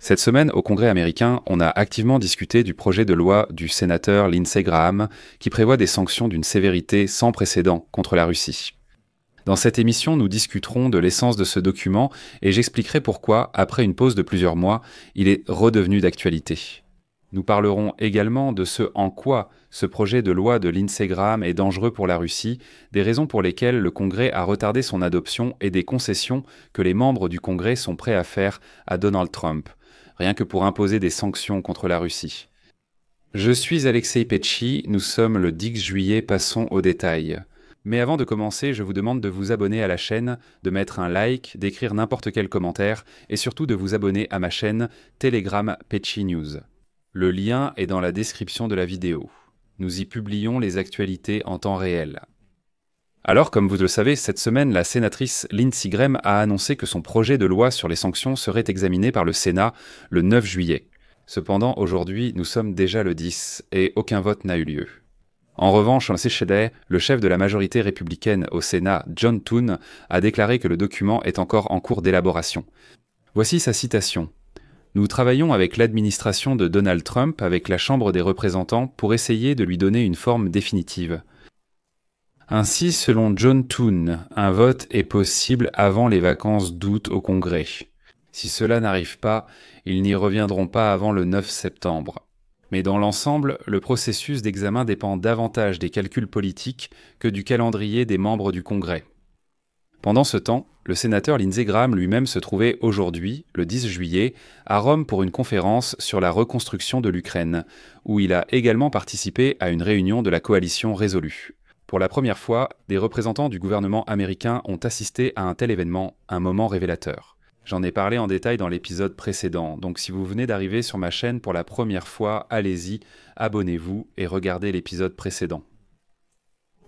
Cette semaine, au Congrès américain, on a activement discuté du projet de loi du sénateur Lindsey Graham qui prévoit des sanctions d'une sévérité sans précédent contre la Russie. Dans cette émission, nous discuterons de l'essence de ce document et j'expliquerai pourquoi, après une pause de plusieurs mois, il est redevenu d'actualité. Nous parlerons également de ce en quoi ce projet de loi de Lindsey Graham est dangereux pour la Russie, des raisons pour lesquelles le Congrès a retardé son adoption et des concessions que les membres du Congrès sont prêts à faire à Donald Trump, rien que pour imposer des sanctions contre la Russie. Je suis Alexei Petchy, nous sommes le 10 juillet, passons aux détails. Mais avant de commencer, je vous demande de vous abonner à la chaîne, de mettre un like, d'écrire n'importe quel commentaire et surtout de vous abonner à ma chaîne Telegram Petchy News. Le lien est dans la description de la vidéo. Nous y publions les actualités en temps réel. Alors, comme vous le savez, cette semaine, la sénatrice Lindsey Graham a annoncé que son projet de loi sur les sanctions serait examiné par le Sénat le 9 juillet. Cependant, aujourd'hui, nous sommes déjà le 10 et aucun vote n'a eu lieu. En revanche, en CHD, le chef de la majorité républicaine au Sénat, John Thune, a déclaré que le document est encore en cours d'élaboration. Voici sa citation. « Nous travaillons avec l'administration de Donald Trump, avec la Chambre des représentants, pour essayer de lui donner une forme définitive. » Ainsi, selon John Thune, un vote est possible avant les vacances d'août au Congrès. Si cela n'arrive pas, ils n'y reviendront pas avant le 9 septembre. Mais dans l'ensemble, le processus d'examen dépend davantage des calculs politiques que du calendrier des membres du Congrès. Pendant ce temps, le sénateur Lindsey Graham lui-même se trouvait aujourd'hui, le 10 juillet, à Rome pour une conférence sur la reconstruction de l'Ukraine, où il a également participé à une réunion de la coalition résolue. Pour la première fois, des représentants du gouvernement américain ont assisté à un tel événement, un moment révélateur. J'en ai parlé en détail dans l'épisode précédent, donc si vous venez d'arriver sur ma chaîne pour la première fois, allez-y, abonnez-vous et regardez l'épisode précédent.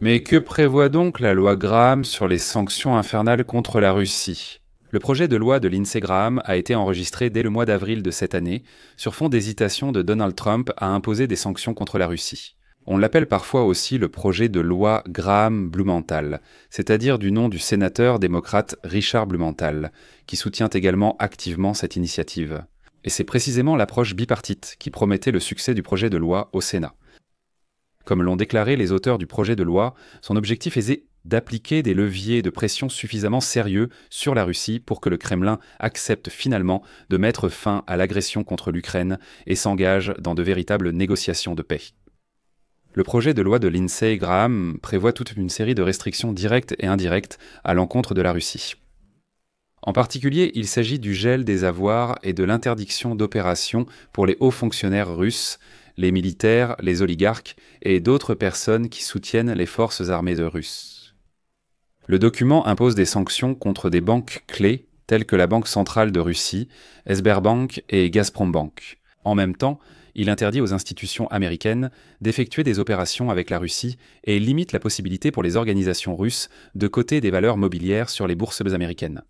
Mais que prévoit donc la loi Graham sur les sanctions infernales contre la Russie ? Le projet de loi de Lindsey Graham a été enregistré dès le mois d'avril de cette année, sur fond d'hésitation de Donald Trump à imposer des sanctions contre la Russie. On l'appelle parfois aussi le projet de loi Graham-Blumenthal, c'est-à-dire du nom du sénateur démocrate Richard Blumenthal, qui soutient également activement cette initiative. Et c'est précisément l'approche bipartite qui promettait le succès du projet de loi au Sénat. Comme l'ont déclaré les auteurs du projet de loi, son objectif est d'appliquer des leviers de pression suffisamment sérieux sur la Russie pour que le Kremlin accepte finalement de mettre fin à l'agression contre l'Ukraine et s'engage dans de véritables négociations de paix. Le projet de loi de Lindsey Graham prévoit toute une série de restrictions directes et indirectes à l'encontre de la Russie. En particulier, il s'agit du gel des avoirs et de l'interdiction d'opérations pour les hauts fonctionnaires russes, les militaires, les oligarques et d'autres personnes qui soutiennent les forces armées de Russes. Le document impose des sanctions contre des banques clés telles que la Banque centrale de Russie, Sberbank et Gazprombank. En même temps, il interdit aux institutions américaines d'effectuer des opérations avec la Russie et limite la possibilité pour les organisations russes de coter des valeurs mobilières sur les bourses américaines.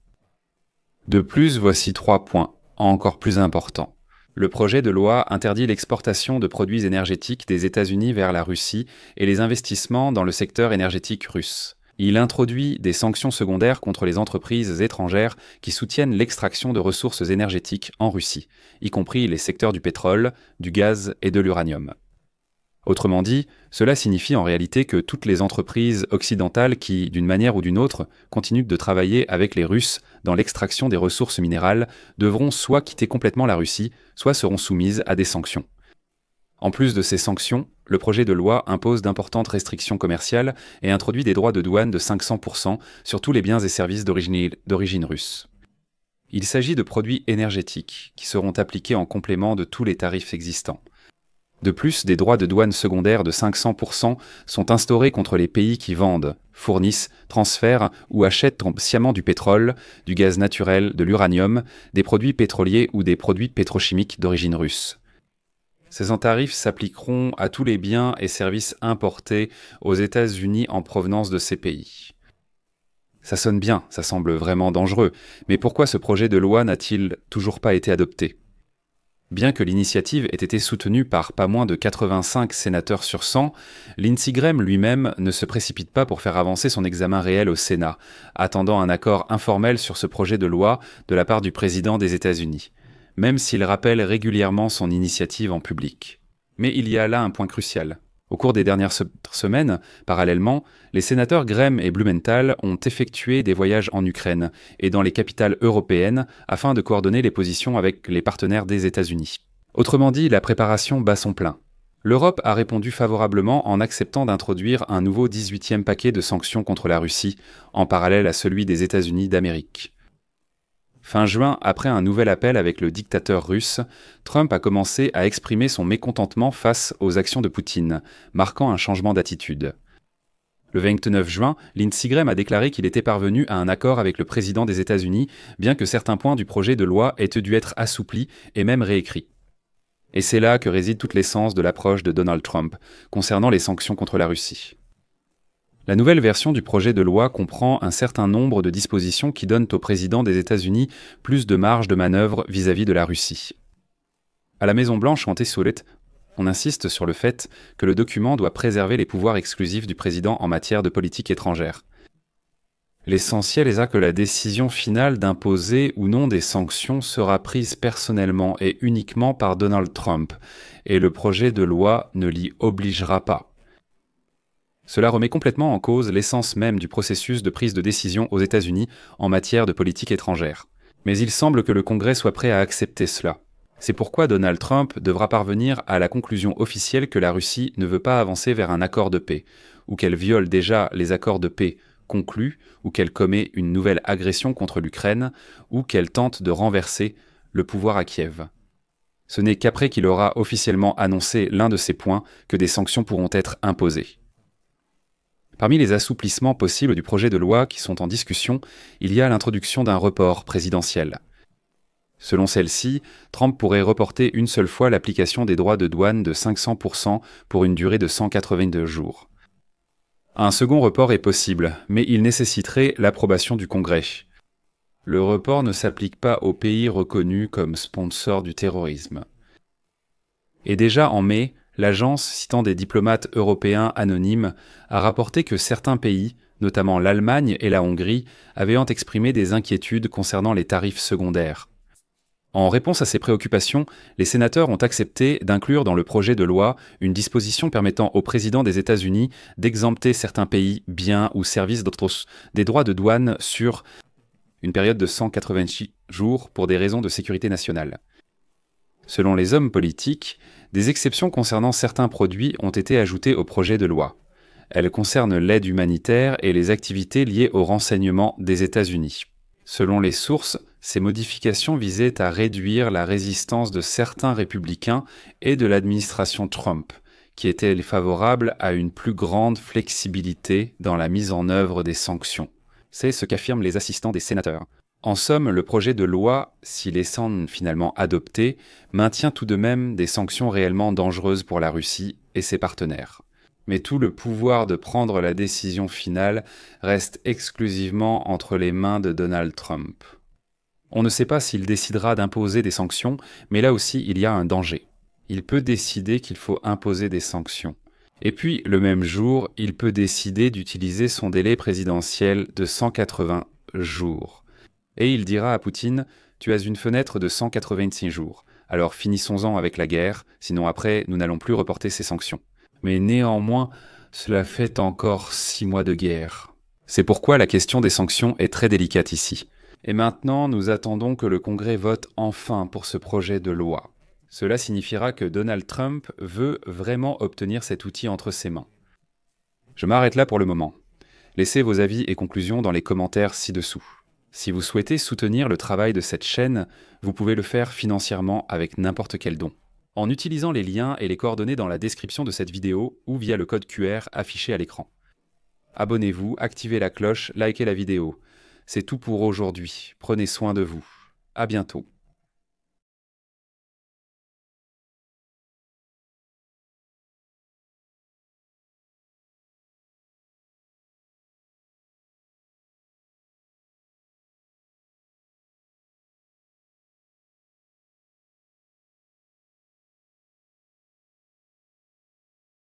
De plus, voici 3 points, encore plus importants. Le projet de loi interdit l'exportation de produits énergétiques des États-Unis vers la Russie et les investissements dans le secteur énergétique russe. Il introduit des sanctions secondaires contre les entreprises étrangères qui soutiennent l'extraction de ressources énergétiques en Russie, y compris les secteurs du pétrole, du gaz et de l'uranium. Autrement dit, cela signifie en réalité que toutes les entreprises occidentales qui, d'une manière ou d'une autre, continuent de travailler avec les Russes dans l'extraction des ressources minérales devront soit quitter complètement la Russie, soit seront soumises à des sanctions. En plus de ces sanctions, le projet de loi impose d'importantes restrictions commerciales et introduit des droits de douane de 500% sur tous les biens et services d'origine russe. Il s'agit de produits énergétiques qui seront appliqués en complément de tous les tarifs existants. De plus, des droits de douane secondaires de 500% sont instaurés contre les pays qui vendent, fournissent, transfèrent ou achètent sciemment du pétrole, du gaz naturel, de l'uranium, des produits pétroliers ou des produits pétrochimiques d'origine russe. Ces tarifs s'appliqueront à tous les biens et services importés aux États-Unis en provenance de ces pays. Ça sonne bien, ça semble vraiment dangereux, mais pourquoi ce projet de loi n'a-t-il toujours pas été adopté ? Bien que l'initiative ait été soutenue par pas moins de 85 sénateurs sur 100, Lindsey Graham lui-même ne se précipite pas pour faire avancer son examen réel au Sénat, attendant un accord informel sur ce projet de loi de la part du président des États-Unis. même s'il rappelle régulièrement son initiative en public. Mais il y a là un point crucial. Au cours des dernières semaines, parallèlement, les sénateurs Gramm et Blumenthal ont effectué des voyages en Ukraine et dans les capitales européennes afin de coordonner les positions avec les partenaires des États-Unis. Autrement dit, la préparation bat son plein. L'Europe a répondu favorablement en acceptant d'introduire un nouveau 18e paquet de sanctions contre la Russie, en parallèle à celui des États-Unis d'Amérique. Fin juin, après un nouvel appel avec le dictateur russe, Trump a commencé à exprimer son mécontentement face aux actions de Poutine, marquant un changement d'attitude. Le 29 juin, Lindsey Graham a déclaré qu'il était parvenu à un accord avec le président des États-Unis, bien que certains points du projet de loi aient dû être assouplis et même réécrits. Et c'est là que réside toute l'essence de l'approche de Donald Trump concernant les sanctions contre la Russie. La nouvelle version du projet de loi comprend un certain nombre de dispositions qui donnent au président des États-Unis plus de marge de manœuvre vis-à-vis de la Russie. À la Maison-Blanche, en Tesoulet, on insiste sur le fait que le document doit préserver les pouvoirs exclusifs du président en matière de politique étrangère. L'essentiel est que la décision finale d'imposer ou non des sanctions sera prise personnellement et uniquement par Donald Trump, et le projet de loi ne l'y obligera pas. Cela remet complètement en cause l'essence même du processus de prise de décision aux États-Unis en matière de politique étrangère. Mais il semble que le Congrès soit prêt à accepter cela. C'est pourquoi Donald Trump devra parvenir à la conclusion officielle que la Russie ne veut pas avancer vers un accord de paix, ou qu'elle viole déjà les accords de paix conclus, ou qu'elle commet une nouvelle agression contre l'Ukraine, ou qu'elle tente de renverser le pouvoir à Kiev. Ce n'est qu'après qu'il aura officiellement annoncé l'un de ces points que des sanctions pourront être imposées. Parmi les assouplissements possibles du projet de loi qui sont en discussion, il y a l'introduction d'un report présidentiel. Selon celle-ci, Trump pourrait reporter une seule fois l'application des droits de douane de 500% pour une durée de 182 jours. Un second report est possible, mais il nécessiterait l'approbation du Congrès. Le report ne s'applique pas aux pays reconnus comme sponsors du terrorisme. Et déjà en mai, l'agence, citant des diplomates européens anonymes, a rapporté que certains pays, notamment l'Allemagne et la Hongrie, avaient exprimé des inquiétudes concernant les tarifs secondaires. En réponse à ces préoccupations, les sénateurs ont accepté d'inclure dans le projet de loi une disposition permettant au président des États-Unis d'exempter certains pays, biens ou services des droits de douane sur une période de 186 jours pour des raisons de sécurité nationale. Selon les hommes politiques, des exceptions concernant certains produits ont été ajoutées au projet de loi. Elles concernent l'aide humanitaire et les activités liées au renseignement des États-Unis. Selon les sources, ces modifications visaient à réduire la résistance de certains républicains et de l'administration Trump, qui étaient favorables à une plus grande flexibilité dans la mise en œuvre des sanctions. C'est ce qu'affirment les assistants des sénateurs. En somme, le projet de loi, s'il est finalement adopté, maintient tout de même des sanctions réellement dangereuses pour la Russie et ses partenaires. Mais tout le pouvoir de prendre la décision finale reste exclusivement entre les mains de Donald Trump. On ne sait pas s'il décidera d'imposer des sanctions, mais là aussi il y a un danger. Il peut décider qu'il faut imposer des sanctions. Et puis, le même jour, il peut décider d'utiliser son délai présidentiel de 180 jours. Et il dira à Poutine « Tu as une fenêtre de 186 jours. Alors finissons-en avec la guerre, sinon après, nous n'allons plus reporter ces sanctions. » Mais néanmoins, cela fait encore 6 mois de guerre. C'est pourquoi la question des sanctions est très délicate ici. Et maintenant, nous attendons que le Congrès vote enfin pour ce projet de loi. Cela signifiera que Donald Trump veut vraiment obtenir cet outil entre ses mains. Je m'arrête là pour le moment. Laissez vos avis et conclusions dans les commentaires ci-dessous. Si vous souhaitez soutenir le travail de cette chaîne, vous pouvez le faire financièrement avec n'importe quel don, en utilisant les liens et les coordonnées dans la description de cette vidéo ou via le code QR affiché à l'écran. Abonnez-vous, activez la cloche, likez la vidéo. C'est tout pour aujourd'hui. Prenez soin de vous. À bientôt.